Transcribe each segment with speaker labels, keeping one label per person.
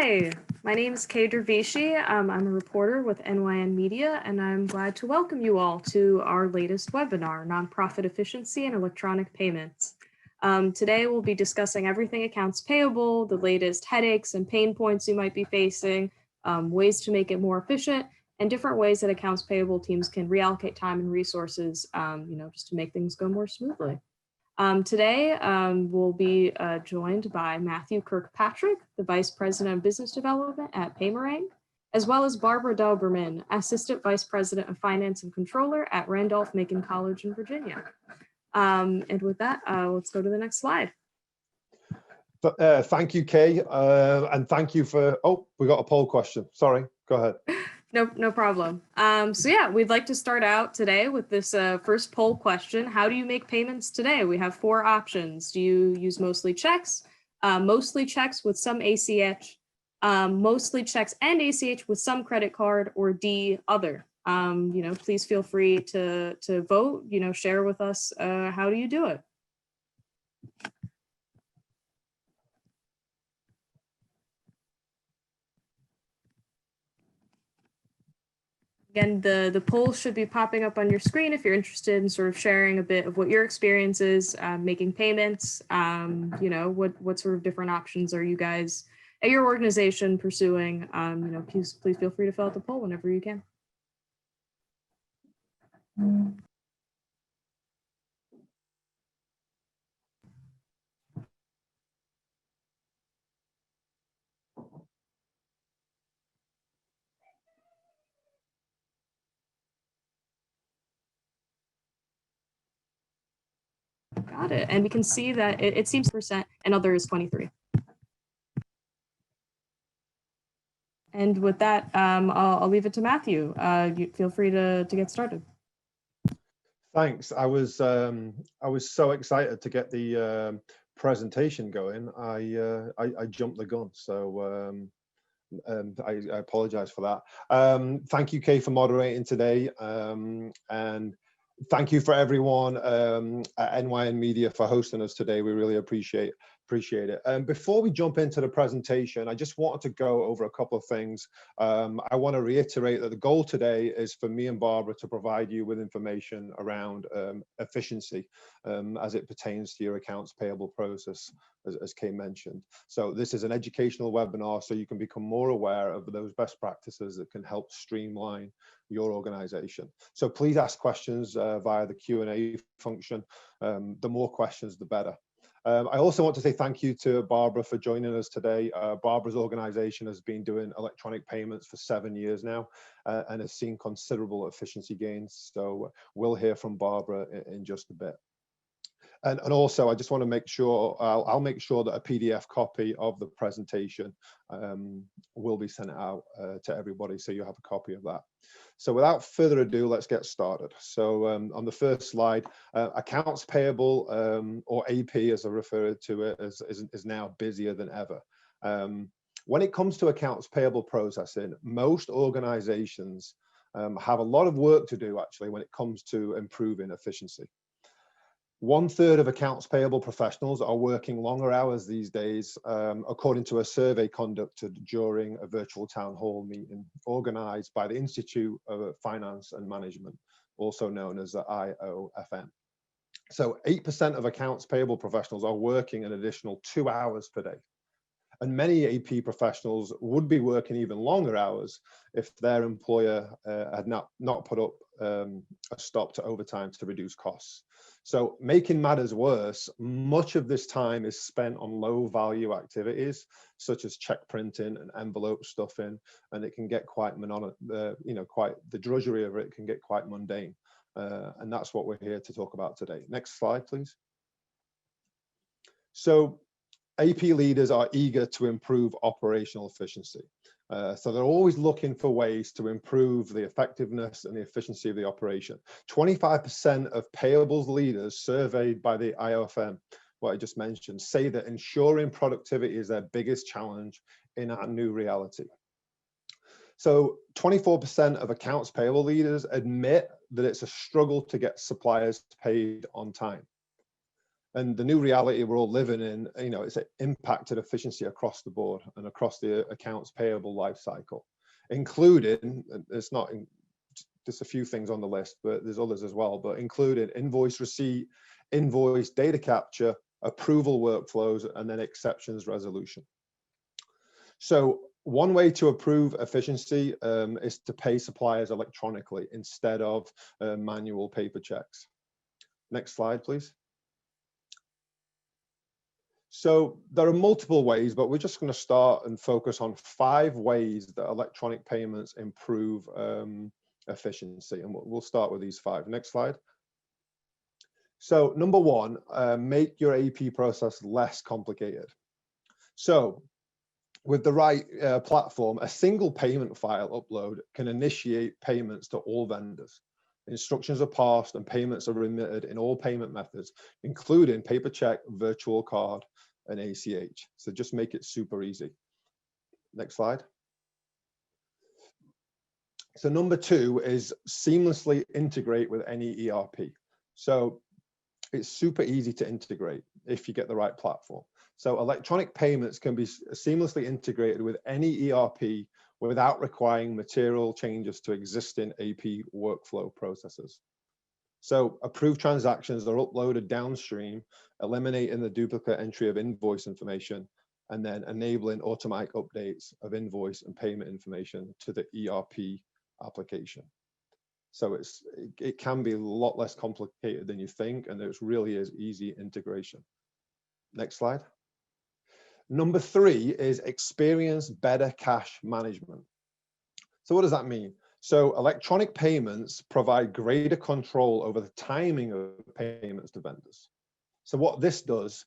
Speaker 1: Hi, my name is Kay Dervishi. I'm a reporter with NYN Media, and I'm glad to welcome you all to our latest webinar, Nonprofit Efficiency and Electronic Payments. Today, we'll be discussing everything accounts payable, the latest headaches and pain points you might be facing, ways to make it more efficient, and different ways that accounts payable teams can reallocate time and resources, just to make things go more smoothly. Today, we'll be joined by Matthew Kirkpatrick, the Vice President of Business Development at Paymerang, as well as Barbara Doberman, Assistant Vice President of Finance and Controller at Randolph-Macon College in Virginia. And with that, let's go to the next slide.
Speaker 2: Thank you, Kay, and thank you for, we got a poll question. Sorry, go ahead.
Speaker 1: No problem. So yeah, we'd like to start out today with this first poll question. How do you make payments today? We have 4 options. Do you use mostly checks with some ACH, mostly checks and ACH with some credit card, or D, other? Please feel free to vote, share with us, how do you do it? Again, the poll should be popping up on your screen if you're interested in sort of sharing a bit of what your experience is making payments. What sort of different options are you guys at your organization pursuing? Please feel free to fill out the poll whenever you can. Got it. And we can see that it seems % and other is 23. And with that, I'll leave it to Matthew. You feel free to get started.
Speaker 2: Thanks. I was so excited to get the presentation going. I jumped the gun, so I apologize for that. Thank you, Kay, for moderating today, and thank you for everyone at NYN Media for hosting us today. We really appreciate it. Before we jump into the presentation, I just wanted to go over a couple of things. I want to reiterate that the goal today is for me and Barbara to provide you with information around efficiency as it pertains to your accounts payable process, as Kay mentioned. So this is an educational webinar, so you can become more aware of those best practices that can help streamline your organization. So please ask questions via the Q&A function. The more questions, the better. I also want to say thank you to Barbara for joining us today. Barbara's organization has been doing electronic payments for 7 years now and has seen considerable efficiency gains. So we'll hear from Barbara in just a bit. And also, I just want to make sure, I'll make sure that a PDF copy of the presentation will be sent out to everybody, so you have a copy of that. So without further ado, let's get started. So on the first slide, accounts payable, or AP as I refer to it, is now busier than ever. When it comes to accounts payable processing, most organizations have a lot of work to do actually when it comes to improving efficiency. 1/3 of accounts payable professionals are working longer hours these days, according to a survey conducted during a virtual town hall meeting organized by the Institute of Finance and Management, also known as the IOFM. So 8% of accounts payable professionals are working an additional 2 hours per day. And many AP professionals would be working even longer hours if their employer had not put up a stop to overtime to reduce costs. So making matters worse, much of this time is spent on low value activities such as check printing and envelope stuffing, and it can get quite monotonous, the drudgery of it can get quite mundane. And that's what we're here to talk about today. Next slide, please. So AP leaders are eager to improve operational efficiency. So they're always looking for ways to improve the effectiveness and the efficiency of the operation. 25% of payables leaders surveyed by the IOFM, what I just mentioned, say that ensuring productivity is their biggest challenge in our new reality. So 24% of accounts payable leaders admit that it's a struggle to get suppliers paid on time. And the new reality we're all living in, it's impacted efficiency across the board and across the accounts payable life cycle, including, it's not just a few things on the list, but there's others as well, but including invoice receipt, invoice data capture, approval workflows, and then exceptions resolution. So one way to improve efficiency is to pay suppliers electronically instead of manual paper checks. Next slide, please. So there are multiple ways, but we're just going to start and focus on 5 ways that electronic payments improve efficiency. And we'll start with these 5. Next slide. So number 1, make your AP process less complicated. So with the right platform, a single payment file upload can initiate payments to all vendors. Instructions are passed and payments are remitted in all payment methods, including paper check, virtual card, and ACH. So just make it super easy. Next slide. So number 2 is seamlessly integrate with any ERP. So it's super easy to integrate if you get the right platform. So electronic payments can be seamlessly integrated with any ERP without requiring material changes to existing AP workflow processes. So approved transactions are uploaded downstream, eliminating the duplicate entry of invoice information, and then enabling automatic updates of invoice and payment information to the ERP application. So it can be a lot less complicated than you think, and it really is easy integration. Next slide. Number 3 is experience better cash management. So what does that mean? So electronic payments provide greater control over the timing of payments to vendors. So what this does,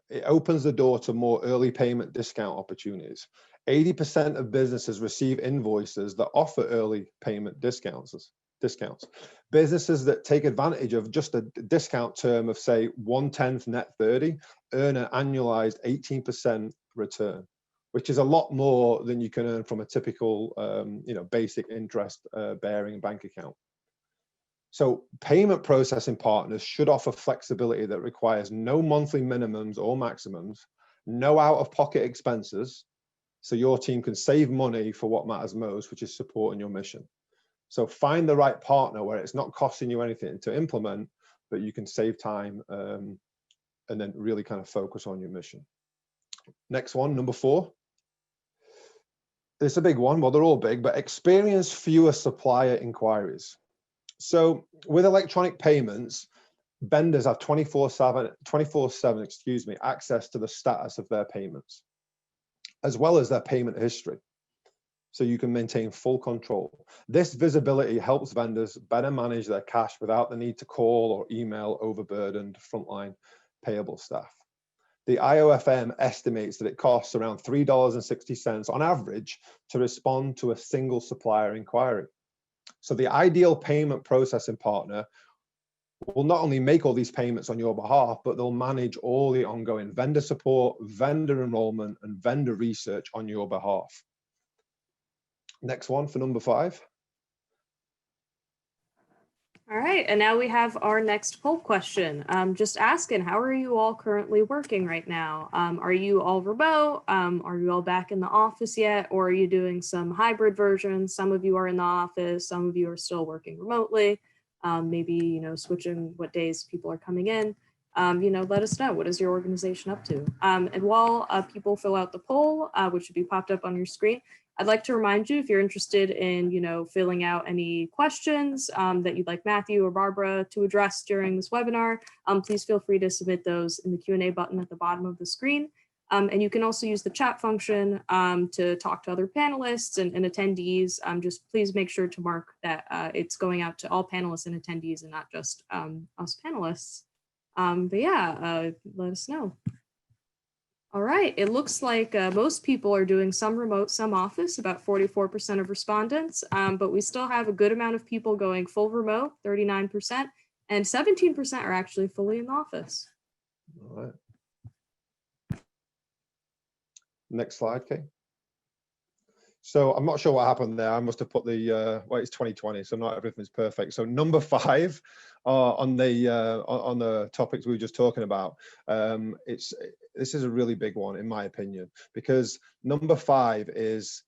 Speaker 2: it opens the door to more early payment discount opportunities. 80% of businesses receive invoices that offer early payment discounts. Businesses that take advantage of just a discount term of, say, 1/10 net 30 earn an annualized 18% return, which is a lot more than you can earn from a typical, basic interest bearing bank account. So payment processing partners should offer flexibility that requires no monthly minimums or maximums, no out-of-pocket expenses, so your team can save money for what matters most, which is supporting your mission. So find the right partner where it's not costing you anything to implement, but you can save time and then really kind of focus on your mission. Next one, number 4. It's a big one. Well, they're all big, but experience fewer supplier inquiries. So with electronic payments, vendors have 24/7 access to the status of their payments, as well as their payment history. So you can maintain full control. This visibility helps vendors better manage their cash without the need to call or email overburdened frontline payable staff. The IOFM estimates that it costs around $3.60 on average to respond to a single supplier inquiry. So the ideal payment processing partner will not only make all these payments on your behalf, but they'll manage all the ongoing vendor support, vendor enrollment, and vendor research on your behalf. Next one for number 5.
Speaker 1: All right, and now we have our next poll question. Just asking, how are you all currently working right now? Are you all remote? Are you all back in the office yet? Or are you doing some hybrid versions? Some of you are in the office, some of you are still working remotely. Maybe, switching what days people are coming in. Let us know. What is your organization up to? And while people fill out the poll, which should be popped up on your screen, I'd like to remind you, if you're interested in, filling out any questions that you'd like Matthew or Barbara to address during this webinar, please feel free to submit those in the Q&A button at the bottom of the screen. And you can also use the chat function to talk to other panelists and attendees. Just please make sure to mark that it's going out to all panelists and attendees and not just us panelists. But yeah, let us know. All right, it looks like most people are doing some remote, some office, about 44% of respondents, but we still have a good amount of people going full remote, 39%, and 17% are actually fully in the office.
Speaker 2: All right. Next slide, Kate. So I'm not sure what happened there. I must have put the, well, it's 2020, so not everything's perfect. So number 5 on the topics we were just talking about, this is a really big one in my opinion, because number 5 is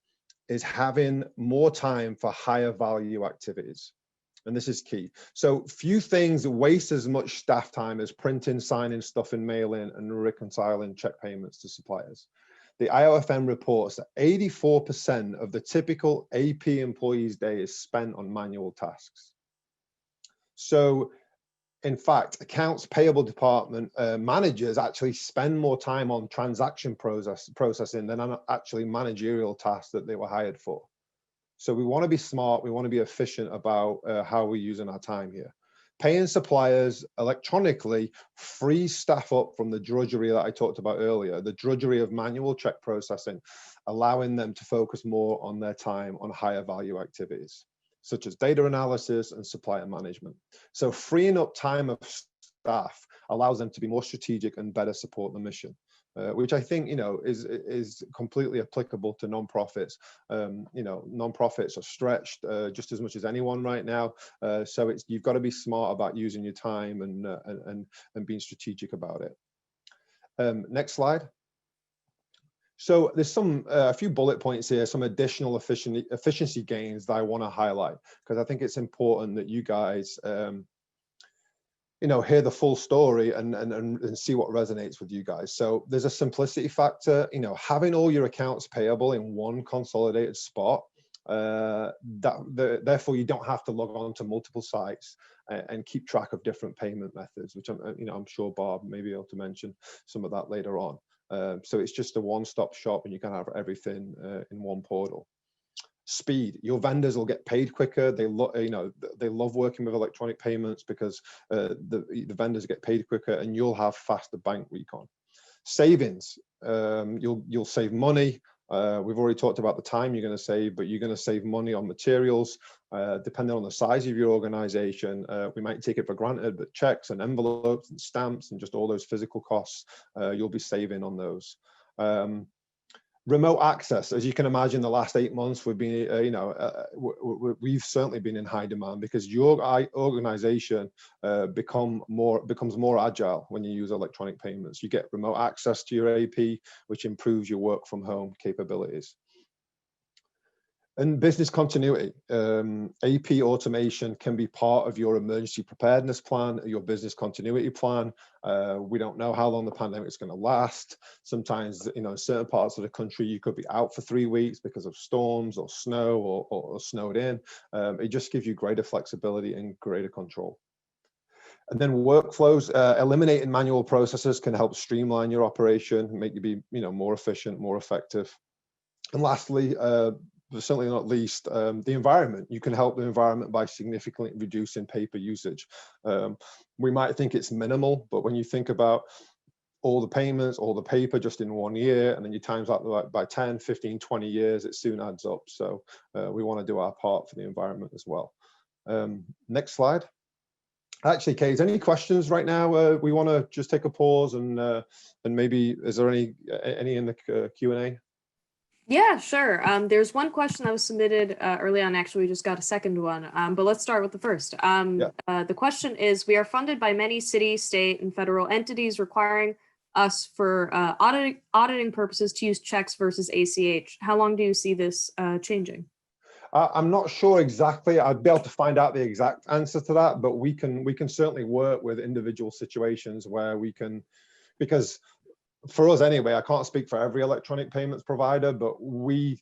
Speaker 2: having more time for higher value activities. And this is key. So few things waste as much staff time as printing, signing, stuffing, mailing, and reconciling check payments to suppliers. The IOFM reports that 84% of the typical AP employee's day is spent on manual tasks. So in fact, accounts payable department managers actually spend more time on transaction processing than on actually managerial tasks that they were hired for. So we want to be smart, we want to be efficient about how we're using our time here. Paying suppliers electronically frees staff up from the drudgery that I talked about earlier, the drudgery of manual check processing, allowing them to focus more on their time on higher value activities, such as data analysis and supplier management. So freeing up time of staff allows them to be more strategic and better support the mission. Which I think, is completely applicable to nonprofits. Nonprofits are stretched just as much as anyone right now. So you've got to be smart about using your time and being strategic about it. Next slide. So there's a few bullet points here, some additional efficiency gains that I want to highlight, because I think it's important that you guys hear the full story and see what resonates with you guys. So there's a simplicity factor, having all your accounts payable in one consolidated spot, therefore you don't have to log on to multiple sites and keep track of different payment methods, which I'm sure Barb may be able to mention some of that later on. So it's just a one-stop shop and you can have everything in one portal. Speed, your vendors will get paid quicker. They love working with electronic payments because the vendors get paid quicker, and you'll have faster bank recon. Savings, you'll save money. We've already talked about the time you're going to save, but you're going to save money on materials. Depending on the size of your organization, we might take it for granted, but checks and envelopes and stamps and just all those physical costs, you'll be saving on those. Remote access, as you can imagine, the last 8 months we've been, we've certainly been in high demand because your organization becomes more agile when you use electronic payments. You get remote access to your AP, which improves your work from home capabilities. And business continuity, AP automation can be part of your emergency preparedness plan, your business continuity plan. We don't know how long the pandemic is going to last. Sometimes, in certain parts of the country, you could be out for 3 weeks because of storms or snow or snowed in. It just gives you greater flexibility and greater control. And then workflows, eliminating manual processes can help streamline your operation, make you be, more efficient, more effective. And lastly, but certainly not least, the environment. You can help the environment by significantly reducing paper usage. We might think it's minimal, but when you think about all the payments, all the paper just in 1 year, and then you times that by 10, 15, 20 years, it soon adds up. So we want to do our part for the environment as well. Next slide. Actually, Kate, any questions right now? We want to just take a pause and maybe, is there any in the Q&A?
Speaker 1: Yeah, sure. There's one question that was submitted early on. Actually, we just got a second one, but let's start with the first. The question is, we are funded by many city, state, and federal entities requiring us for auditing purposes to use checks versus ACH. How long do you see this changing?
Speaker 2: I'm not sure exactly. I'd be able to find out the exact answer to that, but we can certainly work with individual situations where we can, because for us anyway, I can't speak for every electronic payments provider, but we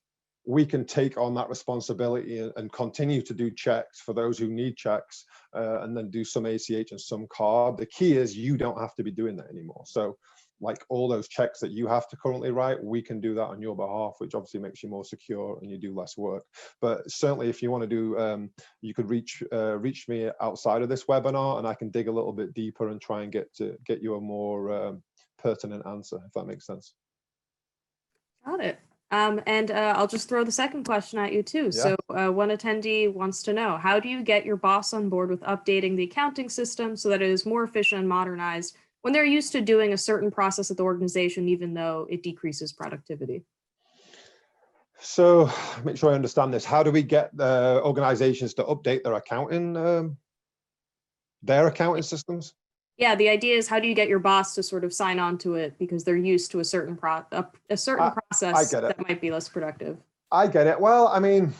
Speaker 2: can take on that responsibility and continue to do checks for those who need checks, and then do some ACH and some card. The key is you don't have to be doing that anymore. So like all those checks that you have to currently write, we can do that on your behalf, which obviously makes you more secure and you do less work. But certainly if you want to do, you could reach me outside of this webinar, and I can dig a little bit deeper and try and get you a more pertinent answer, if that makes sense.
Speaker 1: Got it. And I'll just throw the second question at you too.
Speaker 2: Yeah.
Speaker 1: So one attendee wants to know, how do you get your boss on board with updating the accounting system so that it is more efficient and modernized when they're used to doing a certain process at the organization, even though it decreases productivity?
Speaker 2: So make sure I understand this. How do we get the organizations to update their accounting systems?
Speaker 1: Yeah, the idea is how do you get your boss to sort of sign on to it because they're used to a certain a certain
Speaker 2: I
Speaker 1: process
Speaker 2: get it.
Speaker 1: that might be less productive.
Speaker 2: I get it. Well, I mean,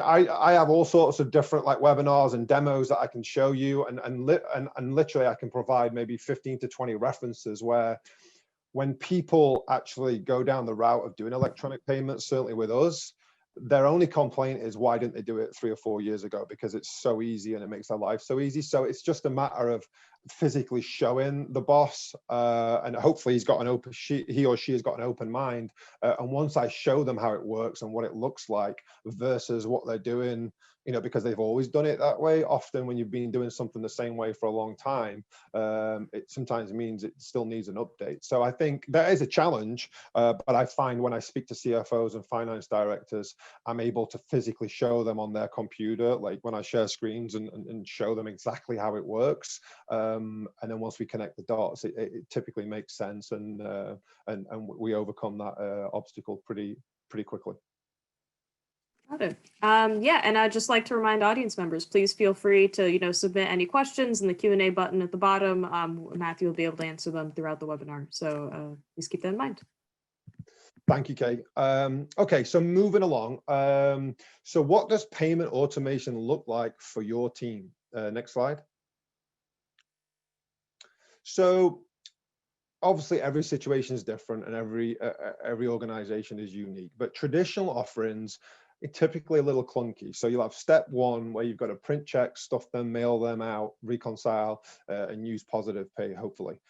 Speaker 2: I have all sorts of different like webinars and demos that I can show you, and literally I can provide maybe 15 to 20 references where when people actually go down the route of doing electronic payments, certainly with us, their only complaint is why didn't they do it 3 or 4 years ago? Because it's so easy and it makes their life so easy. So it's just a matter of physically showing the boss, and hopefully he or she has got an open mind. And once I show them how it works and what it looks like versus what they're doing, because they've always done it that way. Often when you've been doing something the same way for a long time, it sometimes means it still needs an update. So I think that is a challenge, but I find when I speak to CFOs and finance directors, I'm able to physically show them on their computer, like when I share screens and show them exactly how it works. And then once we connect the dots, it typically makes sense, and we overcome that obstacle pretty quickly.
Speaker 1: Got it. Yeah, and I'd just like to remind audience members, please feel free to, submit any questions in the Q&A button at the bottom. Matthew will be able to answer them throughout the webinar. So please keep that in mind.
Speaker 2: Thank you, Kay. Okay, so moving along. So what does payment automation look like for your team? Next slide. So obviously every situation is different and every organization is unique, but traditional offerings are typically a little clunky. So you'll have step one where you've got to print checks, stuff them, mail them out, reconcile, and use positive pay, hopefully.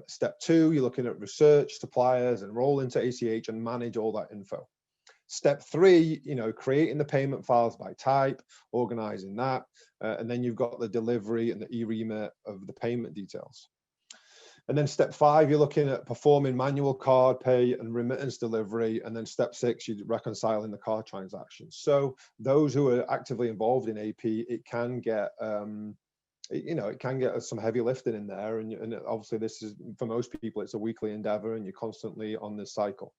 Speaker 2: Step two, you're looking at research, suppliers, enroll into ACH and manage all that info. Step three, creating the payment files by type, organizing that, and then you've got the delivery and the e-remit of the payment details. And then step five, you're looking at performing manual card pay and remittance delivery. And then step six, you're reconciling the card transactions. So those who are actively involved in AP, it can get it can get some heavy lifting in there, and obviously this is, for most people, it's a weekly endeavor and you're constantly on this cycle.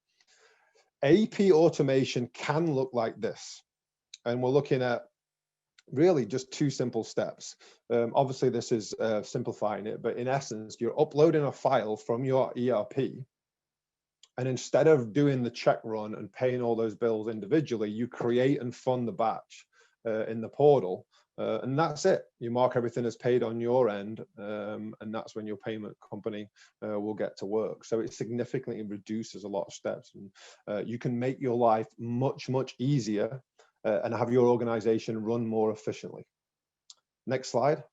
Speaker 2: AP automation can look like this, and we're looking at really just two simple steps. Obviously this is simplifying it, but in essence, you're uploading a file from your ERP, and instead of doing the check run and paying all those bills individually, you create and fund the batch in the portal. And that's it. You mark everything as paid on your end, and that's when your payment company will get to work. So it significantly reduces a lot of steps, and you can make your life much easier and have your organization run more efficiently. Next slide.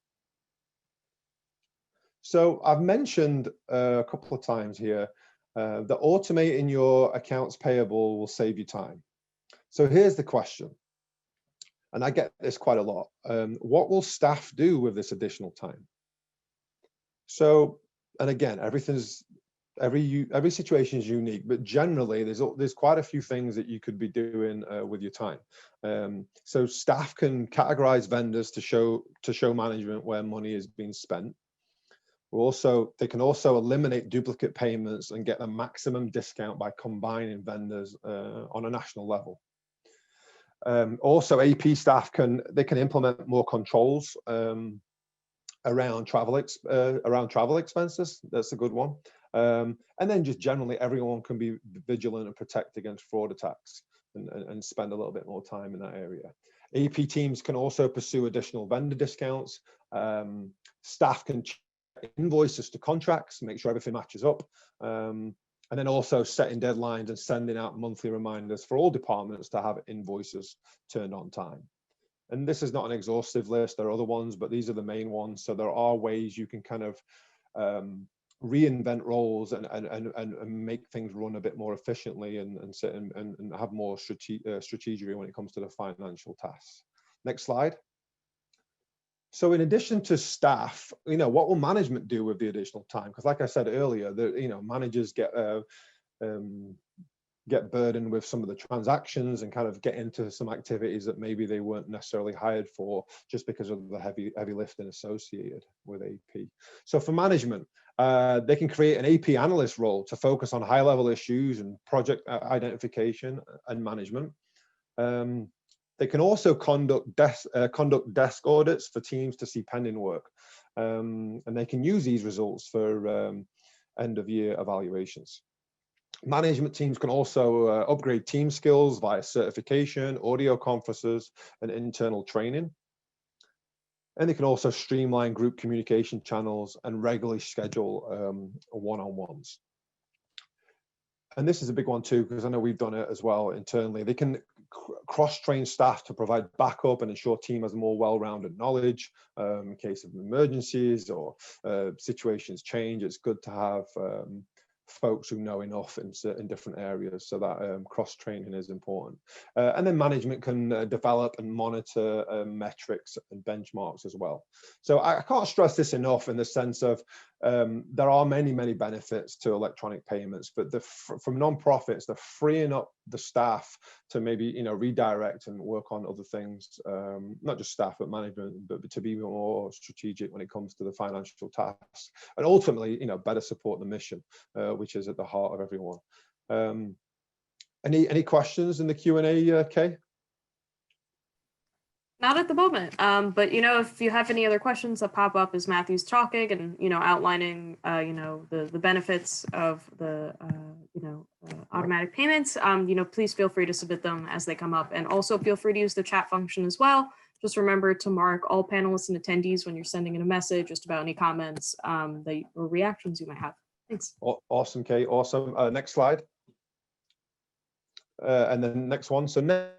Speaker 2: So I've mentioned a couple of times here that automating your accounts payable will save you time. So here's the question, and I get this quite a lot. What will staff do with this additional time? So, and again, every situation is unique, but generally there's quite a few things that you could be doing with your time. So staff can categorize vendors to show management where money is being spent. They can also eliminate duplicate payments and get a maximum discount by combining vendors on a national level. Also, AP staff can implement more controls around travel expenses. That's a good one. And then just generally, everyone can be vigilant and protect against fraud attacks and spend a little bit more time in that area. AP teams can also pursue additional vendor discounts. Staff can check invoices to contracts, make sure everything matches up. And then also setting deadlines and sending out monthly reminders for all departments to have invoices turned on time. And this is not an exhaustive list, there are other ones, but these are the main ones. So there are ways you can kind of reinvent roles and make things run a bit more efficiently and have more strategy when it comes to the financial tasks. Next slide. So in addition to staff, what will management do with the additional time? Because like I said earlier, managers get burdened with some of the transactions and kind of get into some activities that maybe they weren't necessarily hired for just because of the heavy lifting associated with AP. So for management, They can create an AP analyst role to focus on high-level issues and project identification and management. They can also conduct desk audits for teams to see pending work. And they can use these results for end-of-year evaluations. Management teams can also upgrade team skills via certification, audio conferences, and internal training. And they can also streamline group communication channels and regularly schedule one-on-ones. And this is a big one too, because I know we've done it as well internally. They can cross-train staff to provide backup and ensure team has more well-rounded knowledge in case of emergencies or situations change. It's good to have folks who know enough in certain different areas, so that cross-training is important. And then management can develop and monitor metrics and benchmarks as well. So I can't stress this enough in the sense of there are many benefits to electronic payments, but from non-profits, they're freeing up the staff to maybe redirect and work on other things, not just staff but management, but to be more strategic when it comes to the financial tasks, and ultimately better support the mission, which is at the heart of everyone. Any questions in the Q&A, Kay?
Speaker 1: Not at the moment, but if you have any other questions that pop up as Matthew's talking and outlining the benefits of the automatic payments, please feel free to submit them as they come up, and also feel free to use the chat function as well. Just remember to mark all panelists and attendees when you're sending in a message just about any comments or reactions you might have. Thanks.
Speaker 2: Awesome, Kay. Awesome. Next slide, and then next one. So next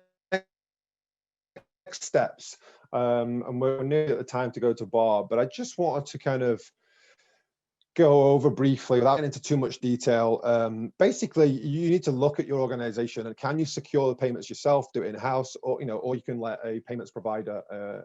Speaker 2: steps, and we're near at the time to go to Bob, but I just wanted to kind of go over briefly without getting into too much detail. Basically, you need to look at your organization and can you secure the payments yourself, do it in-house, or you can let a payments provider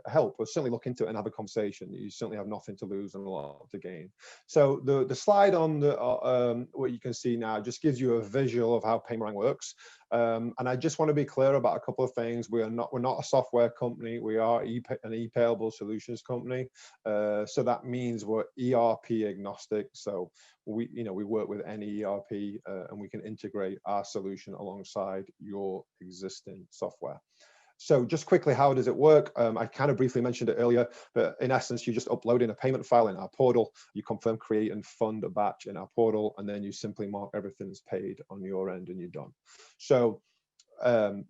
Speaker 2: help, or certainly look into it and have a conversation. You certainly have nothing to lose and a lot to gain. So the slide on the what you can see now just gives you a visual of how Paymerang works. And I just want to be clear about a couple of things. We're not a software company. We are an ePayable solutions company. So that means we're ERP agnostic. So we work with any ERP and we can integrate our solution alongside your existing software. So just quickly, how does it work? I kind of briefly mentioned it earlier, but in essence, you're just uploading a payment file in our portal. You confirm, create, and fund a batch in our portal, and then you simply mark everything's paid on your end, and you're done. So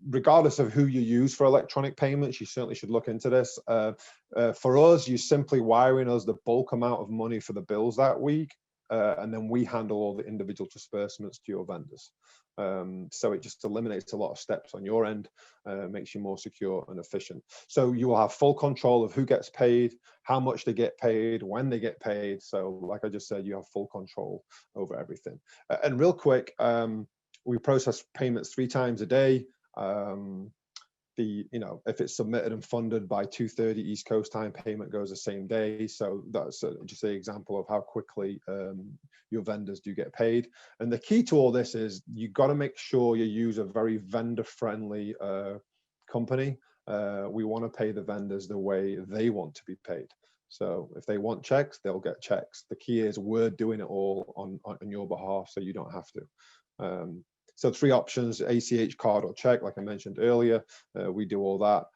Speaker 2: regardless of who you use for electronic payments, you certainly should look into this. For us, you're simply wiring us the bulk amount of money for the bills that week, and then we handle all the individual disbursements to your vendors. So it just eliminates a lot of steps on your end, makes you more secure and efficient. So you will have full control of who gets paid, how much they get paid, when they get paid. So like I just said, you have full control over everything. And real quick, we process payments 3 times a day. If it's submitted and funded by 2:30 East Coast time, payment goes the same day. So that's just an example of how quickly your vendors do get paid. And the key to all this is you've got to make sure you use a very vendor-friendly company. We want to pay the vendors the way they want to be paid. So if they want checks, they'll get checks. The key is we're doing it all on your behalf, so you don't have to. So 3 options: ACH, card, or check, like I mentioned earlier. We do all that.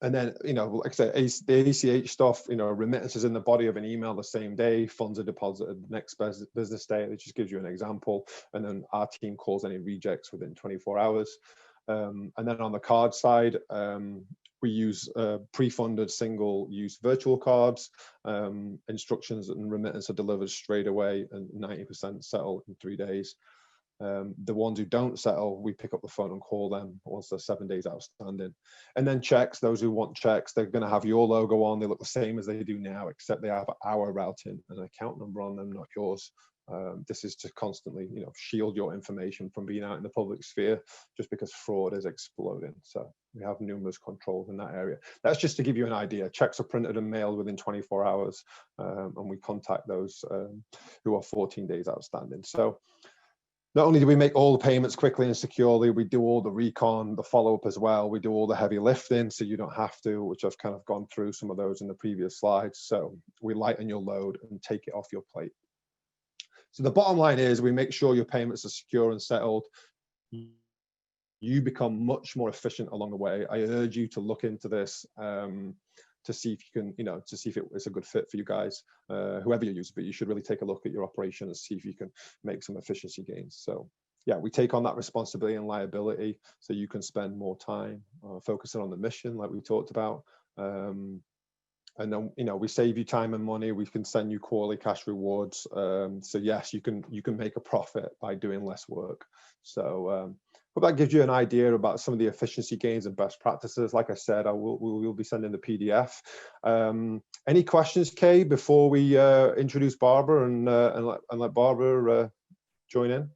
Speaker 2: And then, like I said, the ACH stuff, remittances in the body of an email the same day, funds are deposited the next business day. It just gives you an example. And then our team calls any rejects within 24 hours. And then on the card side, we use pre-funded single-use virtual cards. Instructions and remittance are delivered straight away, and 90% settle in 3 days. The ones who don't settle, we pick up the phone and call them once they're 7 days outstanding. And then checks, those who want checks, they're going to have your logo on. They look the same as they do now, except they have our routing and an account number on them, not yours. This is to constantly, shield your information from being out in the public sphere, just because fraud is exploding. So we have numerous controls in that area. That's just to give you an idea. Checks are printed and mailed within 24 hours, and we contact those who are 14 days outstanding. So not only do we make all the payments quickly and securely, we do all the recon, the follow-up as well. We do all the heavy lifting, so you don't have to, which I've kind of gone through some of those in the previous slides. So we lighten your load and take it off your plate. So the bottom line is we make sure your payments are secure and settled. You become much more efficient along the way. I urge you to look into this to see if you can, to see if it's a good fit for you guys, whoever you use, but you should really take a look at your operation and see if you can make some efficiency gains. So yeah, we take on that responsibility and liability so you can spend more time focusing on the mission like we talked about. And then, we save you time and money. We can send you quarterly cash rewards. So yes, you can make a profit by doing less work. So hope that gives you an idea about some of the efficiency gains and best practices. Like I said, we'll be sending the PDF. Any questions, Kay, before we introduce Barbara and let Barbara join in?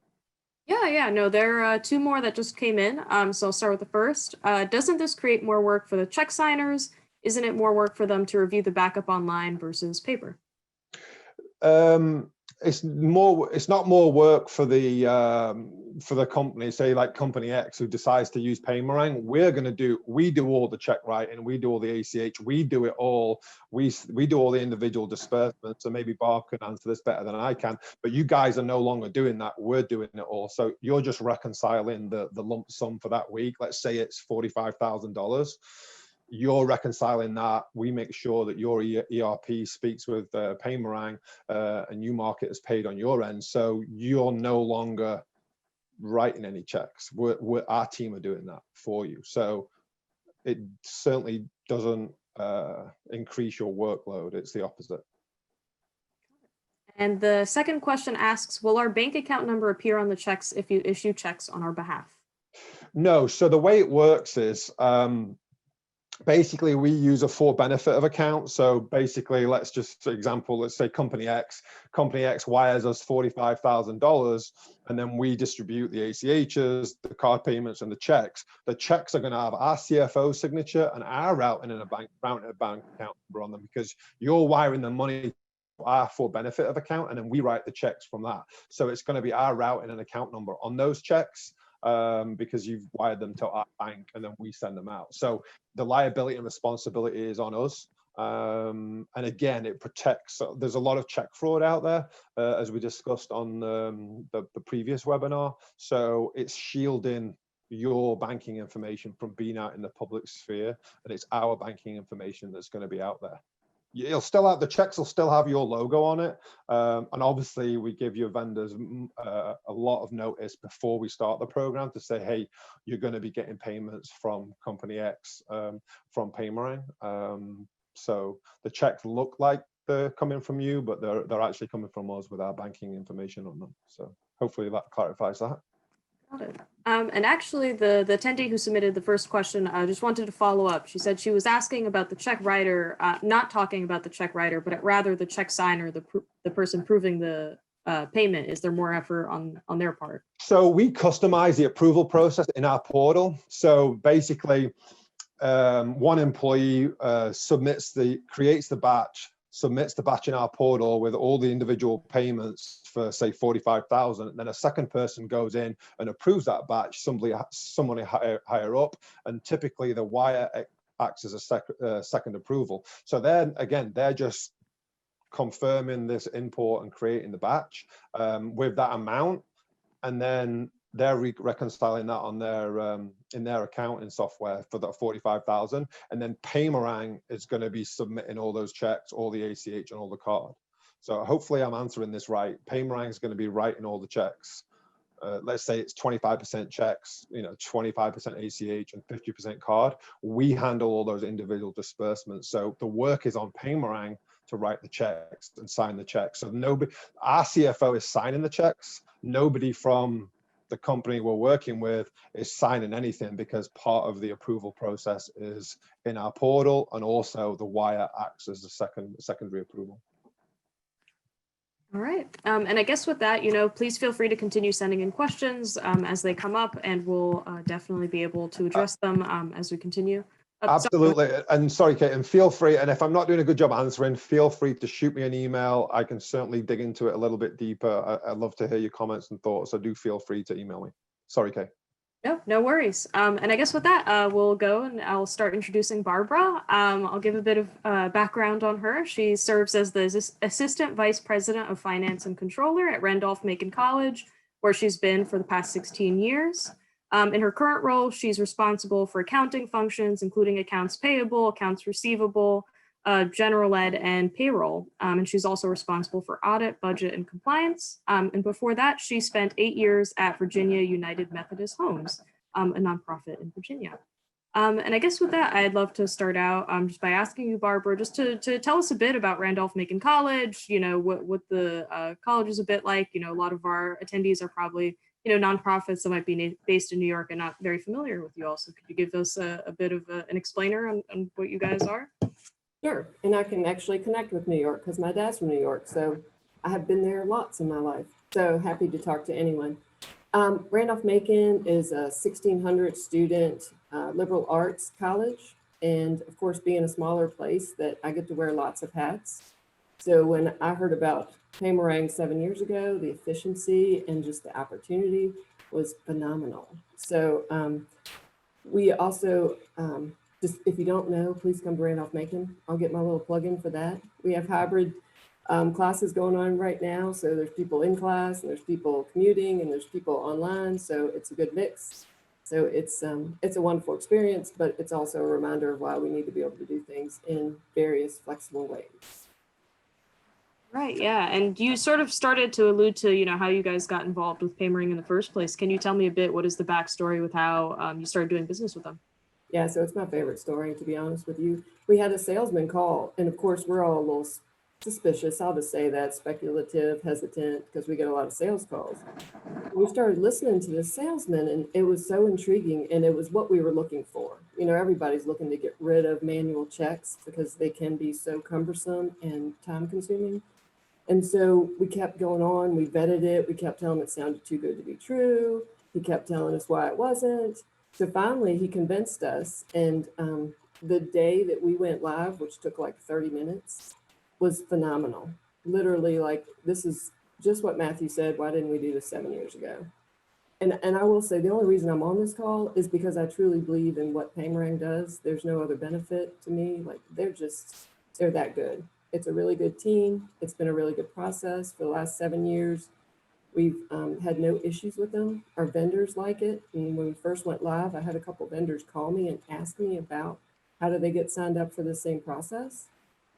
Speaker 1: Yeah, no, there are two more that just came in. So I'll start with the first. Doesn't this create more work for the check signers? Isn't it more work for them to review the backup online versus paper?
Speaker 2: It's not more work for the company, say like company X, who decides to use Paymerang. We do all the check writing, we do all the ACH, we do it all. We do all the individual disbursements. So maybe Barb can answer this better than I can, but you guys are no longer doing that. We're doing it all. So you're just reconciling the lump sum for that week. Let's say it's $45,000. You're reconciling that. We make sure that your ERP speaks with Paymerang and you mark it as paid on your end. So you're no longer writing any checks. Our team are doing that for you. So it certainly doesn't increase your workload. It's the opposite.
Speaker 1: And the second question asks, will our bank account number appear on the checks if you issue checks on our behalf?
Speaker 2: No. So the way it works is, basically, we use a for benefit of account. So basically, let's say company X wires us $45,000, and then we distribute the ACHs, the card payments, and the checks. The checks are going to have our CFO signature and our routing in a bank account number on them, because you're wiring the money to our for benefit of account, and then we write the checks from that. So it's going to be our routing and account number on those checks. Because you've wired them to our bank and then we send them out. So the liability and responsibility is on us. And again, it protects. There's a lot of check fraud out there, as we discussed on the previous webinar. So it's shielding your banking information from being out in the public sphere, and it's our banking information that's going to be out there. You'll still have, the checks will still have your logo on it. And obviously we give your vendors a lot of notice before we start the program to say, hey, you're going to be getting payments from company X, from Paymerang. So the checks look like they're coming from you, but they're actually coming from us with our banking information on them. So hopefully that clarifies that.
Speaker 1: Got it. And actually, the attendee who submitted the first question just wanted to follow up. She said she was asking about the check writer, not talking about the check writer, but rather the check signer, the person proving the payment. Is there more effort on their part?
Speaker 2: So we customize the approval process in our portal. So basically, one employee creates the batch, submits the batch in our portal with all the individual payments for, say, 45,000. Then a second person goes in and approves that batch, someone higher up, and typically the wire acts as a second approval. So then again, they're just confirming this import and creating the batch with that amount, and then they're reconciling that on their in their accounting software for that 45,000, and then Paymerang is going to be submitting all those checks, all the ACH, and all the card. So hopefully I'm answering this right. Paymerang is going to be writing all the checks. Let's say it's 25% checks, 25% ACH, and 50% card. We handle all those individual disbursements. So the work is on Paymerang to write the checks and sign the checks. So our CFO is signing the checks. Nobody from the company we're working with is signing anything, because part of the approval process is in our portal, and also the wire acts as a secondary approval.
Speaker 1: All right. And I guess with that, please feel free to continue sending in questions as they come up, and we'll definitely be able to address them as we continue.
Speaker 2: Absolutely. And sorry, Kate, and feel free. And if I'm not doing a good job answering, feel free to shoot me an email. I can certainly dig into it a little bit deeper. I'd love to hear your comments and thoughts. So do feel free to email me. Sorry, Kate.
Speaker 1: No worries. And I guess with that, we'll go and I'll start introducing Barbara. I'll give a bit of background on her. She serves as the Assistant Vice President of Finance and Controller at Randolph-Macon College, where she's been for the past 16 years. In her current role, she's responsible for accounting functions, including accounts payable, accounts receivable, general ed, and payroll. And she's also responsible for audit, budget, and compliance. And before that, she spent 8 years at Virginia United Methodist Homes, a nonprofit in Virginia. And I guess with that, I'd love to start out just by asking you, Barbara, just to tell us a bit about Randolph-Macon College, what the college is a bit like. A lot of our attendees are probably nonprofits that might be based in New York and not very familiar with you all. So could you give us a bit of an explainer on what you guys are?
Speaker 3: Sure, and I can actually connect with New York because my dad's from New York, so I have been there lots in my life. So happy to talk to anyone. Randolph-Macon is a 1,600 student liberal arts college, and of course, being a smaller place, that I get to wear lots of hats. So when I heard about Paymerang 7 years ago, the efficiency and just the opportunity was phenomenal. So we also just, if you don't know, please come to Randolph-Macon. I'll get my little plug in for that. We have hybrid classes going on right now. So there's people in class, and there's people commuting, and there's people online. So it's a good mix. So it's a wonderful experience, but it's also a reminder of why we need to be able to do things in various flexible ways.
Speaker 1: Right, yeah. And you sort of started to allude to, how you guys got involved with Paymerang in the first place. Can you tell me a bit, what is the backstory with how you started doing business with them?
Speaker 3: Yeah, so it's my favorite story, to be honest with you. We had a salesman call, and of course, we're all a little suspicious. I'll just say that, speculative, hesitant, because we get a lot of sales calls. We started listening to this salesman, and it was so intriguing, and it was what we were looking for. Everybody's looking to get rid of manual checks because they can be so cumbersome and time consuming. And so we kept going on, we vetted it, we kept telling him it sounded too good to be true. He kept telling us why it wasn't. So finally, he convinced us, and the day that we went live, which took like 30 minutes, was phenomenal. Literally, like, this is just what Matthew said, why didn't we do this 7 years ago? And I will say, the only reason I'm on this call is because I truly believe in what Paymerang does. There's no other benefit to me. Like, they're that good. It's a really good team. It's been a really good process for the last 7 years. We've had no issues with them. Our vendors like it. And when we first went live, I had a couple vendors call me and ask me about how do they get signed up for the same process?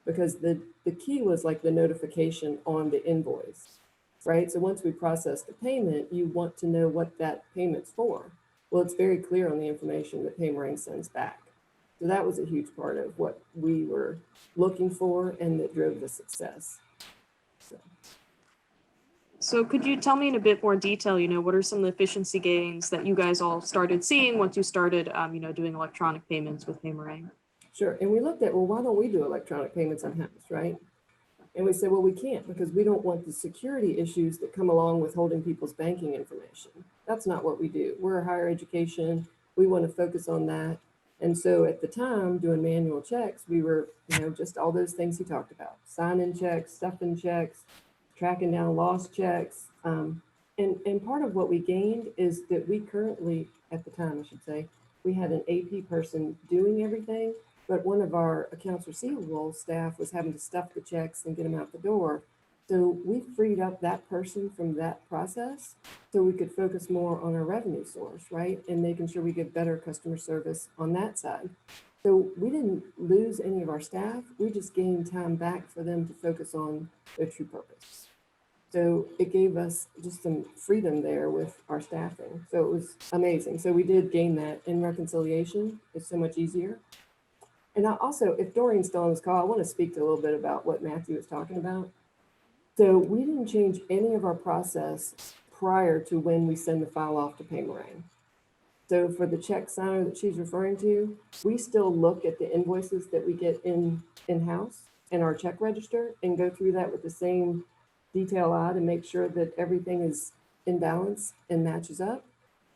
Speaker 3: Because the key was like the notification on the invoice, right? So once we process the payment, you want to know what that payment's for. Well, it's very clear on the information that Paymerang sends back. So that was a huge part of what we were looking for and that drove the success.
Speaker 1: So could you tell me in a bit more detail, what are some of the efficiency gains that you guys all started seeing once you started, doing electronic payments with Paymerang?
Speaker 3: Sure. And we looked at, well, why don't we do electronic payments on house, right? And we said, well, we can't because we don't want the security issues that come along with holding people's banking information. That's not what we do. We're a higher education. We want to focus on that. And so at the time, doing manual checks, we were, just all those things he talked about, sign-in checks, stuff-in checks, tracking down lost checks. And part of what we gained is that we currently, at the time, I should say, we had an AP person doing everything, but one of our accounts receivable staff was having to stuff the checks and get them out the door. So we freed up that person from that process so we could focus more on our revenue source, right? And making sure we get better customer service on that side. So we didn't lose any of our staff. We just gained time back for them to focus on their true purpose. So it gave us just some freedom there with our staffing. So it was amazing. So we did gain that in reconciliation. It's so much easier. And I also, if Doreen's still on this call, I want to speak to a little bit about what Matthew was talking about. So we didn't change any of our process prior to when we send the file off to Paymerang. So for the check signer that she's referring to, we still look at the invoices that we get in-house in our check register and go through that with the same detail eye to make sure that everything is in balance and matches up.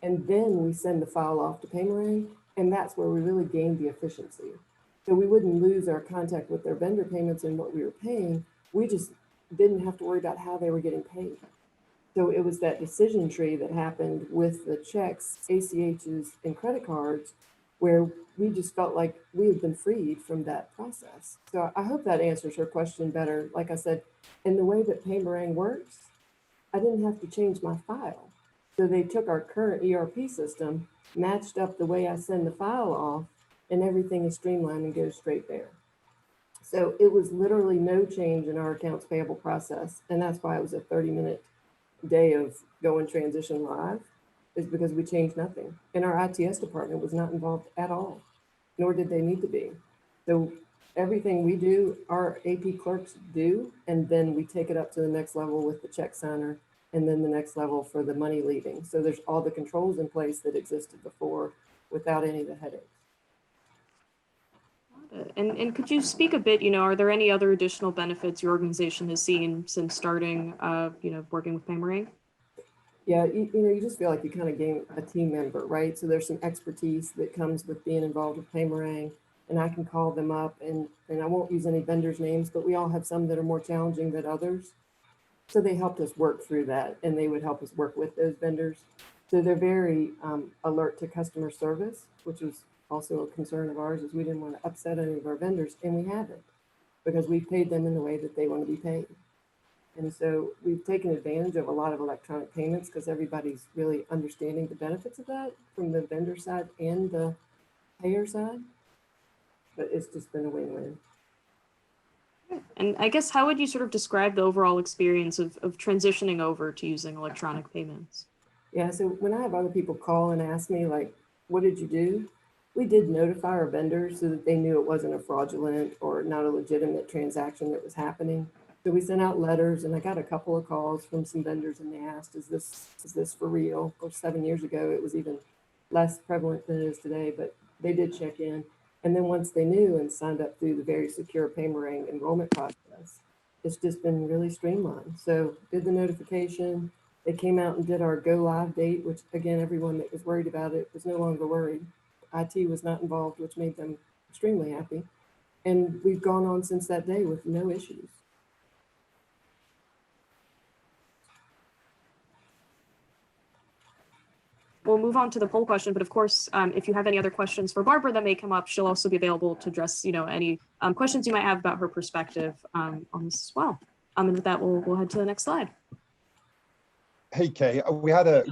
Speaker 3: And then we send the file off to Paymerang. And that's where we really gained the efficiency. So we wouldn't lose our contact with their vendor payments and what we were paying. We just didn't have to worry about how they were getting paid. So it was that decision tree that happened with the checks, ACHs, and credit cards, where we just felt like we had been freed from that process. So I hope that answers her question better. Like I said, in the way that Paymerang works, I didn't have to change my file. So they took our current ERP system, matched up the way I send the file off, and everything is streamlined and goes straight there. So it was literally no change in our accounts payable process. And that's why it was a 30-minute day of going transition live, is because we changed nothing. And our ITS department was not involved at all, nor did they need to be. So everything we do, our AP clerks do, and then we take it up to the next level with the check signer, and then the next level for the money leaving. So there's all the controls in place that existed before without any of the headaches.
Speaker 1: And could you speak a bit, are there any other additional benefits your organization has seen since starting, working with Paymerang?
Speaker 3: Yeah, you just feel like you kind of gain a team member, right? So there's some expertise that comes with being involved with Paymerang, and I can call them up, and I won't use any vendors' names, but we all have some that are more challenging than others. So they helped us work through that, and they would help us work with those vendors. So they're very alert to customer service, which was also a concern of ours, is we didn't want to upset any of our vendors, and we haven't, because we paid them in the way that they want to be paid. And so we've taken advantage of a lot of electronic payments because everybody's really understanding the benefits of that from the vendor side and the payer side. But it's just been a win-win.
Speaker 1: And I guess, how would you sort of describe the overall experience of transitioning over to using electronic payments?
Speaker 3: Yeah, so when I have other people call and ask me, like, what did you do? We did notify our vendors so that they knew it wasn't a fraudulent or not a legitimate transaction that was happening. So we sent out letters, and I got a couple of calls from some vendors, and they asked, is this for real? Of course, 7 years ago, it was even less prevalent than it is today, but they did check in. And then once they knew and signed up through the very secure Paymerang enrollment process, it's just been really streamlined. So did the notification, they came out and did our go live date, which again, everyone that was worried about it was no longer worried. IT was not involved, which made them extremely happy. And we've gone on since that day with no issues.
Speaker 1: We'll move on to the poll question, but of course, if you have any other questions for Barbara that may come up, she'll also be available to address, any questions you might have about her perspective on this as well. And with that, we'll head to the next slide.
Speaker 2: Hey, Kay,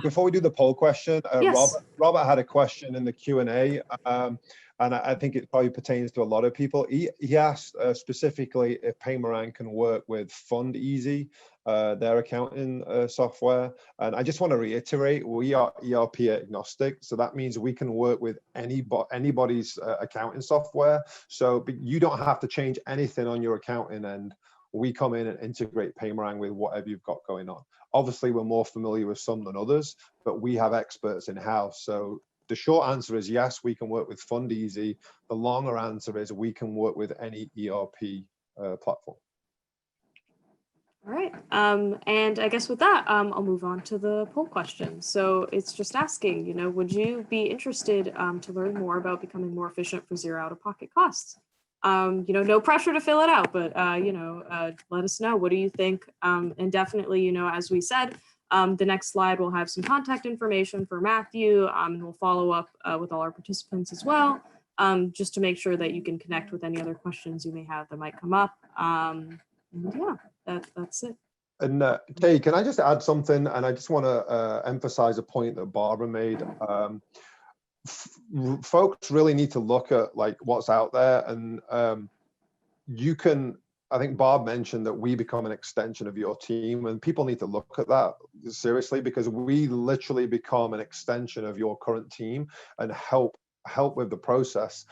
Speaker 2: before we do the poll question,
Speaker 1: Yes.
Speaker 2: Robert had a question in the Q&A, and I think it probably pertains to a lot of people. He asked specifically if Paymerang can work with FundEasy, their accounting software. And I just want to reiterate, we are ERP agnostic. So that means we can work with anybody's accounting software. So you don't have to change anything on your accounting end. We come in and integrate Paymerang with whatever you've got going on. Obviously, we're more familiar with some than others, but we have experts in-house. So the short answer is yes, we can work with FundEasy. The longer answer is we can work with any ERP platform.
Speaker 1: All right. And I guess with that, I'll move on to the poll question. So it's just asking, would you be interested to learn more about becoming more efficient for zero out-of-pocket costs? No pressure to fill it out, but, let us know. What do you think? And definitely, as we said, the next slide will have some contact information for Matthew, and we'll follow up with all our participants as well, just to make sure that you can connect with any other questions you may have that might come up. And yeah, that's it.
Speaker 2: And Kay, can I just add something? And I just want to emphasize a point that Barbara made. Folks really need to look at like what's out there, and I think Bob mentioned that we become an extension of your team, and people need to look at that seriously, because we literally become an extension of your current team and help with the process.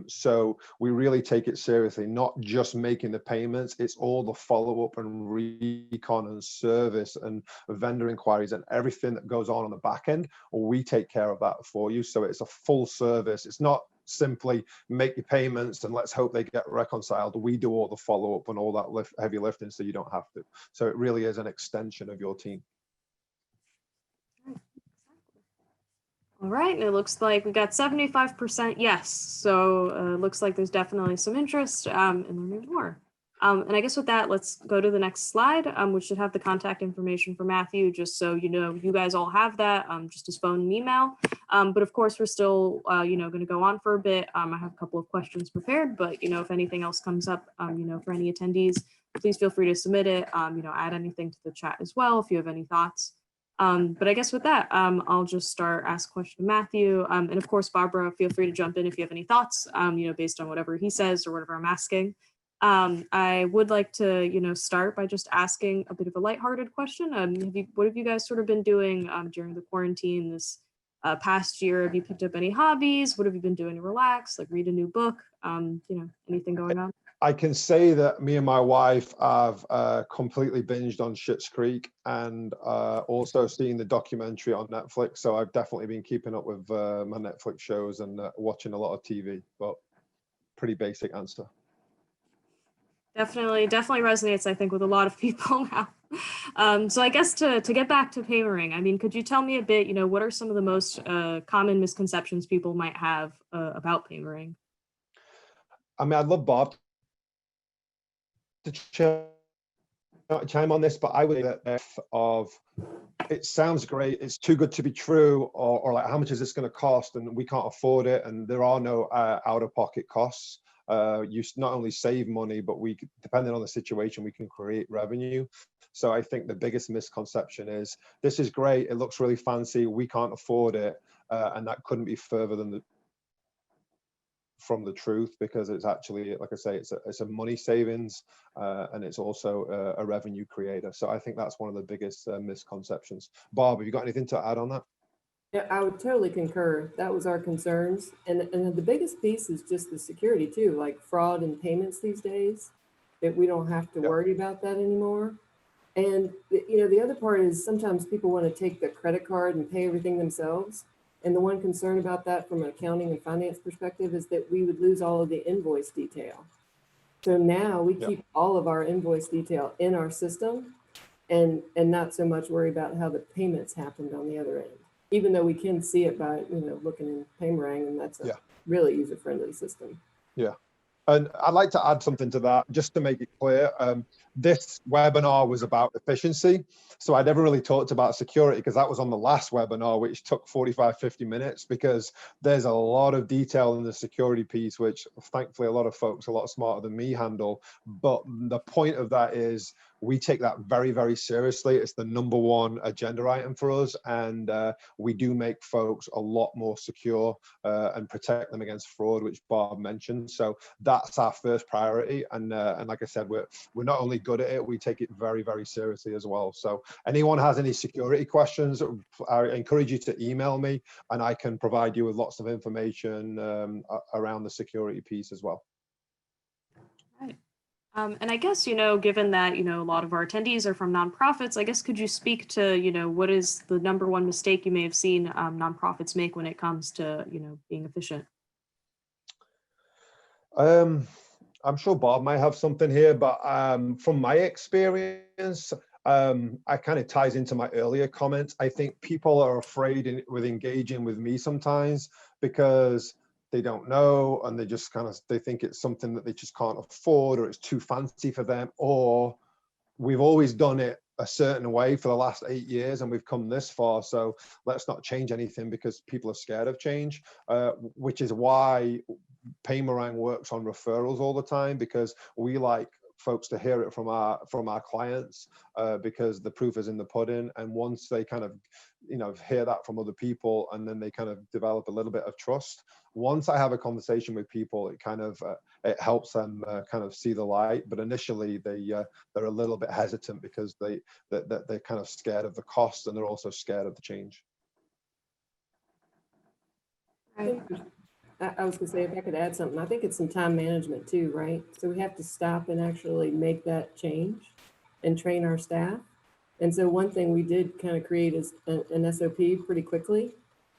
Speaker 2: So we really take it seriously, not just making the payments, it's all the follow-up and recon and service and vendor inquiries and everything that goes on the back end. We take care of that for you. So it's a full service. It's not simply make your payments and let's hope they get reconciled. We do all the follow-up and all that heavy lifting, so you don't have to. So it really is an extension of your team.
Speaker 1: All right, and it looks like we got 75% yes. So it looks like there's definitely some interest in learning more. And I guess with that, let's go to the next slide, which should have the contact information for Matthew, just so you know, you guys all have that, just his phone and email. But of course, we're still, going to go on for a bit. I have a couple of questions prepared, but, if anything else comes up, for any attendees, please feel free to submit it, add anything to the chat as well if you have any thoughts. But I guess with that, I'll just start ask question to Matthew. And of course, Barbara, feel free to jump in if you have any thoughts, based on whatever he says or whatever I'm asking. I would like to, start by just asking a bit of a lighthearted question. What have you guys sort of been doing during the quarantine this past year? Have you picked up any hobbies? What have you been doing to relax, like read a new book? Anything going on?
Speaker 2: I can say that me and my wife have completely binged on Schitt's Creek and also seen the documentary on Netflix. So I've definitely been keeping up with my Netflix shows and watching a lot of TV, but pretty basic answer.
Speaker 1: Definitely resonates, I think, with a lot of people now. So I guess to get back to Paymering, I mean, could you tell me a bit, what are some of the most common misconceptions people might have about Paymering?
Speaker 2: I mean, I'd love Bob to chime on this, but I would say that of it sounds great, it's too good to be true, or like how much is this going to cost and we can't afford it, and there are no out-of-pocket costs. You not only save money, but we, depending on the situation, we can create revenue. So I think the biggest misconception is this is great, it looks really fancy, we can't afford it, and that couldn't be further than from the truth, because it's actually, like I say, it's a money savings and it's also a revenue creator. So I think that's one of the biggest misconceptions. Bob, have you got anything to add on that?
Speaker 3: Yeah, I would totally concur. That was our concerns. And the biggest piece is just the security too, like fraud and payments these days, that we don't have to worry about that anymore. And the other part is sometimes people want to take the credit card and pay everything themselves. And the one concern about that from an accounting and finance perspective is that we would lose all of the invoice detail. So now we keep all of our invoice detail in our system and not so much worry about how the payments happened on the other end, even though we can see it by, looking in Paymerang, and that's a really user-friendly system.
Speaker 2: Yeah. And I'd like to add something to that, just to make it clear. This webinar was about efficiency. So I never really talked about security because that was on the last webinar, which took 45, 50 minutes, because there's a lot of detail in the security piece, which thankfully a lot of folks a lot smarter than me handle. But the point of that is we take that very, very seriously. It's the #1 agenda item for us. And we do make folks a lot more secure and protect them against fraud, which Bob mentioned. So that's our first priority. And like I said, we're not only good at it, we take it very, very seriously as well. So anyone has any security questions, I encourage you to email me and I can provide you with lots of information around the security piece as well.
Speaker 1: Right. And I guess, given that, a lot of our attendees are from nonprofits, I guess, could you speak to, what is the #1 mistake you may have seen nonprofits make when it comes to, being efficient?
Speaker 2: I'm sure Bob might have something here, but from my experience, I kind of ties into my earlier comments. I think people are afraid with engaging with me sometimes because they don't know, and they just they think it's something that they just can't afford, or it's too fancy for them, or we've always done it a certain way for the last 8 years and we've come this far, so let's not change anything because people are scared of change, which is why Paymerang works on referrals all the time, because we like folks to hear it from our clients, because the proof is in the pudding. And once they kind of hear that from other people, and then they kind of develop a little bit of trust, once I have a conversation with people, it kind of it helps them kind of see the light. But initially they're a little bit hesitant because they're kind of scared of the cost, and they're also scared of the change.
Speaker 3: Right. I was gonna say, if I could add something, I think it's some time management too, right? So we have to stop and actually make that change and train our staff. And so one thing we did kind of create is an SOP pretty quickly.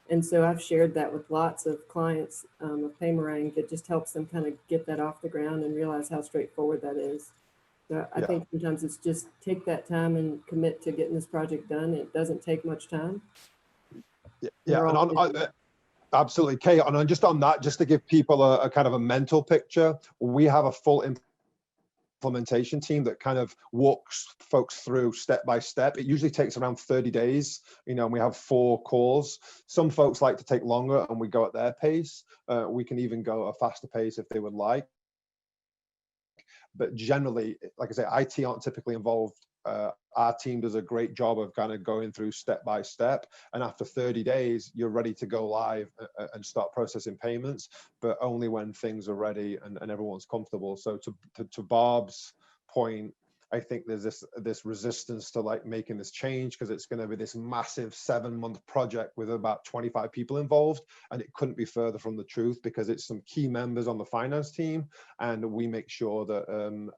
Speaker 3: And so I've shared that with lots of clients of Paymerang, that just helps them kind of get that off the ground and realize how straightforward that is. So I think sometimes it's just take that time and commit to getting this project done. It doesn't take much time.
Speaker 2: Yeah,
Speaker 3: We're
Speaker 2: and
Speaker 3: all
Speaker 2: absolutely, Kate. And just on that, just to give people a kind of a mental picture, we have a full implementation team that kind of walks folks through step by step. It usually takes around 30 days, and we have 4 calls. Some folks like to take longer and we go at their pace. We can even go at a faster pace if they would like. But generally, like I say, IT aren't typically involved. Our team does a great job of kind of going through step by step. And after 30 days, you're ready to go live and start processing payments, but only when things are ready and everyone's comfortable. So to Bob's point, I think there's this resistance to like making this change because it's going to be this massive 7-month project with about 25 people involved, and it couldn't be further from the truth because it's some key members on the finance team, and we make sure that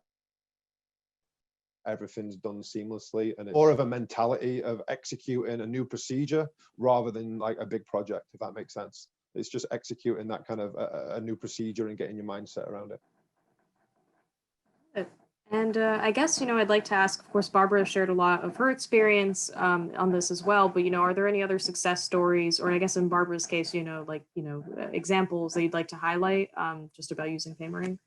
Speaker 2: everything's done seamlessly, and it's more of a mentality of executing a new procedure rather than like a big project, if that makes sense. It's just executing that kind of a new procedure and getting your mindset around it.
Speaker 1: And I guess, I'd like to ask, of course, Barbara shared a lot of her experience on this as well, but, are there any other success stories, or I guess in Barbara's case, examples that you'd like to highlight just about using Paymerang?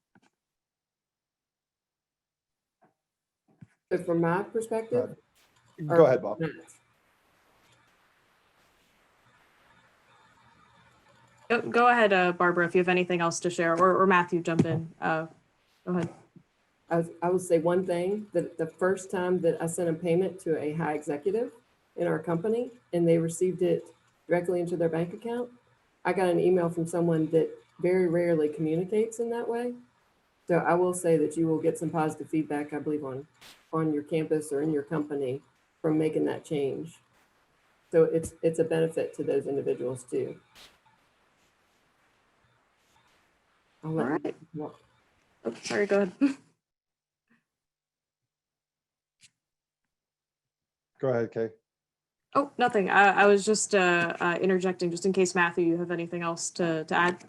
Speaker 3: So from my perspective,
Speaker 2: go ahead, Bob.
Speaker 1: Go ahead, Barbara, if you have anything else to share, or Matthew, jump in. Go ahead.
Speaker 3: I would say one thing, that the first time that I sent a payment to a high executive in our company and they received it directly into their bank account, I got an email from someone that very rarely communicates in that way. So I will say that you will get some positive feedback, I believe, on your campus or in your company from making that change. So it's a benefit to those individuals too.
Speaker 1: All right. Oh, sorry, go ahead.
Speaker 2: Go ahead, Kay.
Speaker 1: Oh, nothing. I was just interjecting just in case, Matthew, you have anything else to add.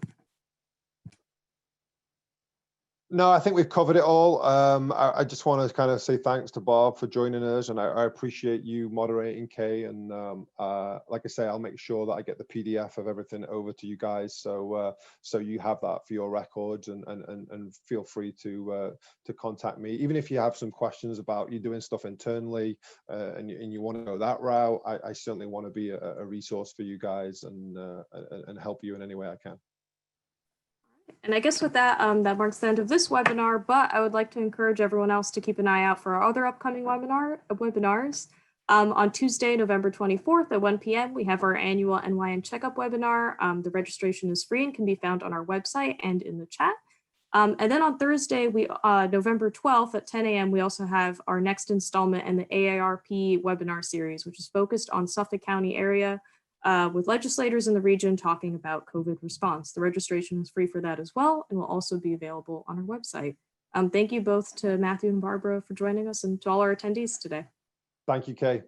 Speaker 2: No, I think we've covered it all. I just want to kind of say thanks to Bob for joining us, and I appreciate you moderating, Kay. And like I say, I'll make sure that I get the PDF of everything over to you guys, so you have that for your records, and feel free to contact me, even if you have some questions about you doing stuff internally and you want to go that route. I certainly want to be a resource for you guys and help you in any way I can.
Speaker 1: And I guess with that, that marks the end of this webinar, but I would like to encourage everyone else to keep an eye out for our other upcoming webinars. On Tuesday, November 24th at 1 p.m., we have our annual NYN Checkup webinar. The registration is free and can be found on our website and in the chat. And then on Thursday, November 12th at 10 a.m., we also have our next installment in the AARP webinar series, which is focused on Suffolk County area, with legislators in the region talking about COVID response. The registration is free for that as well and will also be available on our website. Thank you both to Matthew and Barbara for joining us, and to all our attendees today.
Speaker 2: Thank you, Kay.